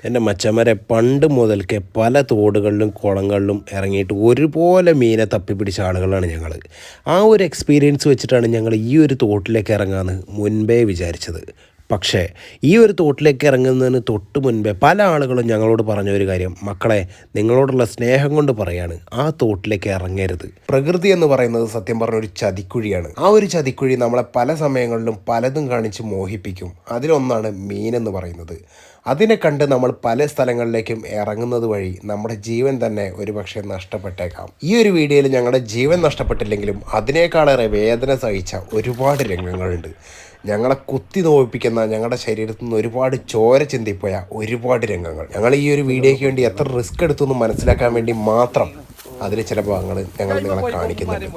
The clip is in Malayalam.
എൻ്റെ മച്ചന്മാരെ പണ്ട് മുതൽക്കേ പല തോടുകളിലും കുളങ്ങളിലും ഇറങ്ങിയിട്ട് ഒരുപോലെ മീനെ തപ്പിപ്പിടിച്ച ആളുകളാണ് ഞങ്ങൾ. ആ ഒരു എക്സ്പീരിയൻസ് വെച്ചിട്ടാണ് ഞങ്ങൾ ഈ ഒരു തോട്ടിലേക്ക് ഇറങ്ങാമെന്ന് മുൻപേ വിചാരിച്ചത്. പക്ഷേ ഈ ഒരു തോട്ടിലേക്ക് ഇറങ്ങുന്നതിന് തൊട്ട് മുൻപേ പല ആളുകളും ഞങ്ങളോട് പറഞ്ഞ ഒരു കാര്യം, മക്കളെ നിങ്ങളോടുള്ള സ്നേഹം കൊണ്ട് പറയാണ്, ആ തോട്ടിലേക്ക് ഇറങ്ങരുത്. പ്രകൃതി എന്ന് പറയുന്നത് സത്യം പറഞ്ഞ ഒരു ചതിക്കുഴിയാണ്. ആ ഒരു ചതിക്കുഴി നമ്മളെ പല സമയങ്ങളിലും പലതും കാണിച്ച് മോഹിപ്പിക്കും. അതിലൊന്നാണ് മീനെന്ന് പറയുന്നത്. അതിനെ കണ്ട് നമ്മൾ പല സ്ഥലങ്ങളിലേക്കും ഇറങ്ങുന്നത് വഴി നമ്മുടെ ജീവൻ തന്നെ ഒരുപക്ഷെ നഷ്ടപ്പെട്ടേക്കാം. ഈ ഒരു വീഡിയോയിൽ ഞങ്ങളുടെ ജീവൻ നഷ്ടപ്പെട്ടില്ലെങ്കിലും അതിനേക്കാളേറെ വേദന സഹിച്ച ഒരുപാട് രംഗങ്ങളുണ്ട്. ഞങ്ങളെ കുത്തി നോവിപ്പിക്കുന്ന, ഞങ്ങളുടെ ശരീരത്തിൽ നിന്ന് ഒരുപാട് ചോര ചിന്തിപ്പോയ ഒരുപാട് രംഗങ്ങൾ. ഞങ്ങൾ ഈ ഒരു വീഡിയോയ്ക്ക് വേണ്ടി എത്ര റിസ്ക് എടുത്തു എന്ന് മനസ്സിലാക്കാൻ വേണ്ടി മാത്രം അതിൽ ചില ഭാഗങ്ങൾ ഞങ്ങൾ നിങ്ങളെ കാണിക്കുന്നുണ്ട്.